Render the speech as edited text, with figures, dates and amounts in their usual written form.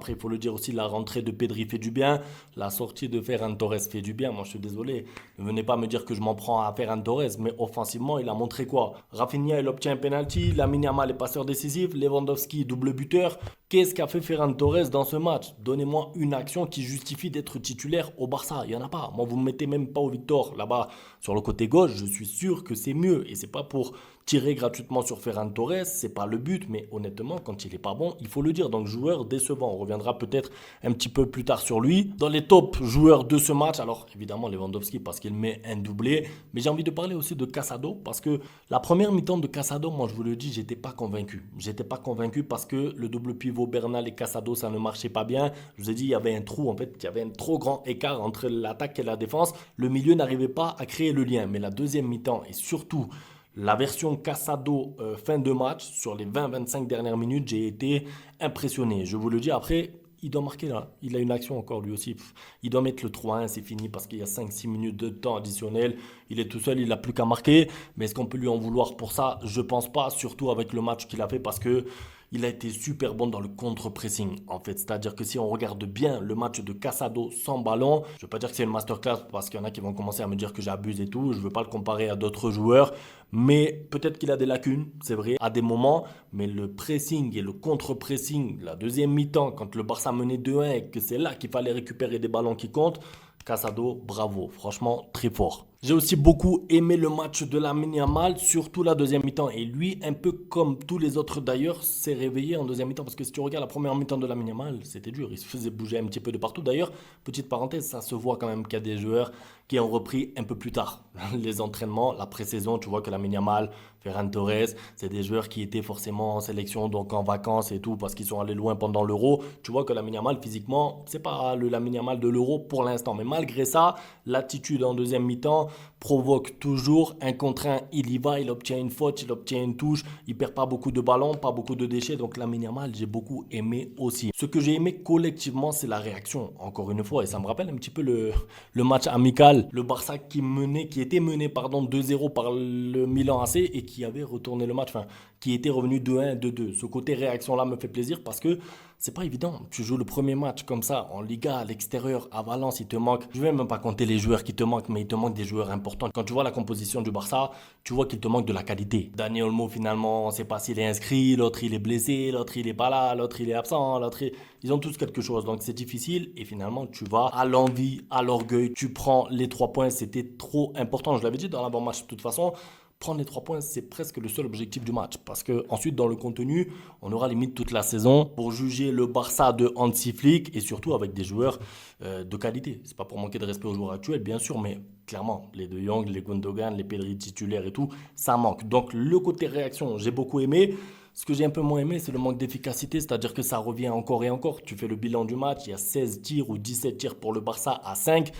Après, il faut le dire aussi, la rentrée de Pedri fait du bien. La sortie de Ferran Torres fait du bien. Moi, je suis désolé. Ne venez pas me dire que je m'en prends à Ferran Torres. Mais offensivement, il a montré quoi? Rafinha, il obtient un penalty. Lamine Yamal est passeur décisif. Lewandowski, double buteur. Qu'est-ce qu'a fait Ferran Torres dans ce match? Donnez-moi une action qui justifie d'être titulaire au Barça. Il n'y en a pas. Moi, vous ne me mettez même pas au Victor. Là-bas, sur le côté gauche, je suis sûr que c'est mieux. Et c'est pas pour tirer gratuitement sur Ferran Torres. C'est pas le but. Mais honnêtement, quand il est pas bon, il faut le dire. Donc, joueur décevant. On reviendra peut-être un petit peu plus tard sur lui. Dans les top joueurs de ce match, alors évidemment Lewandowski parce qu'il met un doublé. Mais j'ai envie de parler aussi de Casado parce que la première mi-temps de Casado, moi je vous le dis, j'étais pas convaincu. J'étais pas convaincu parce que le double pivot Bernal et Casado, ça ne marchait pas bien. Je vous ai dit, il y avait un trou en fait, il y avait un trop grand écart entre l'attaque et la défense. Le milieu n'arrivait pas à créer le lien. Mais la deuxième mi-temps et surtout la version Casado fin de match, sur les 20-25 dernières minutes, j'ai été impressionné. Je vous le dis, après, il doit marquer là. Il a une action encore lui aussi. Il doit mettre le 3-1, c'est fini parce qu'il y a 5-6 minutes de temps additionnel. Il est tout seul, il n'a plus qu'à marquer. Mais est-ce qu'on peut lui en vouloir pour ça? Je pense pas, surtout avec le match qu'il a fait parce que il a été super bon dans le contre-pressing en fait. C'est-à-dire que si on regarde bien le match de Casado sans ballon, je ne veux pas dire que c'est une masterclass parce qu'il y en a qui vont commencer à me dire que j'abuse et tout. Je ne veux pas le comparer à d'autres joueurs. Mais peut-être qu'il a des lacunes, c'est vrai, à des moments. Mais le pressing et le contre-pressing, la deuxième mi-temps, quand le Barça menait 2-1 et que c'est là qu'il fallait récupérer des ballons qui comptent, Casado, bravo, franchement très fort. J'ai aussi beaucoup aimé le match de Lamine Yamal, surtout la deuxième mi-temps. Et lui, un peu comme tous les autres d'ailleurs, s'est réveillé en deuxième mi-temps. Parce que si tu regardes la première mi-temps de Lamine Yamal, c'était dur. Il se faisait bouger un petit peu de partout. D'ailleurs, petite parenthèse, ça se voit quand même qu'il y a des joueurs qui ont repris un peu plus tard les entraînements. La pré-saison, tu vois que Lamine Yamal, Ferran Torres, c'est des joueurs qui étaient forcément en sélection, donc en vacances et tout, parce qu'ils sont allés loin pendant l'Euro. Tu vois que Lamine Yamal, physiquement, c'est pas le Lamine Yamal de l'Euro pour l'instant. Mais malgré ça, l'attitude en deuxième mi-temps provoque toujours un contre un. Il y va, il obtient une faute, il obtient une touche. Il perd pas beaucoup de ballons, pas beaucoup de déchets. Donc Lamine Yamal, j'ai beaucoup aimé aussi. Ce que j'ai aimé collectivement, c'est la réaction, encore une fois. Et ça me rappelle un petit peu le match amical. Le Barça qui était mené pardon, 2-0 par le Milan AC et qui avait retourné le match. Enfin, qui était revenu 2-1, 2-2. Ce côté réaction-là me fait plaisir parce que c'est pas évident. Tu joues le premier match comme ça en Liga, à l'extérieur, à Valence, il te manque. Je vais même pas compter les joueurs qui te manquent, mais il te manque des joueurs importants. Quand tu vois la composition du Barça, tu vois qu'il te manque de la qualité. Dani Olmo, finalement, on sait pas s'il est inscrit, l'autre il est blessé, l'autre il est pas là, l'autre il est absent, ils ont tous quelque chose. Donc c'est difficile et finalement tu vas à l'envie, à l'orgueil, tu prends les 3 points. C'était trop important. Je l'avais dit dans l'avant-match de toute façon. Prendre les 3 points, c'est presque le seul objectif du match. Parce que ensuite, dans le contenu, on aura limite toute la saison pour juger le Barça de Hansi Flick et surtout avec des joueurs de qualité. C'est pas pour manquer de respect aux joueurs actuels, bien sûr, mais clairement, les De Jong, les Gundogan, les Pedri titulaires et tout, ça manque. Donc le côté réaction, j'ai beaucoup aimé. Ce que j'ai un peu moins aimé, c'est le manque d'efficacité, c'est-à-dire que ça revient encore et encore. Tu fais le bilan du match, il y a 16 tirs ou 17 tirs pour le Barça à 5.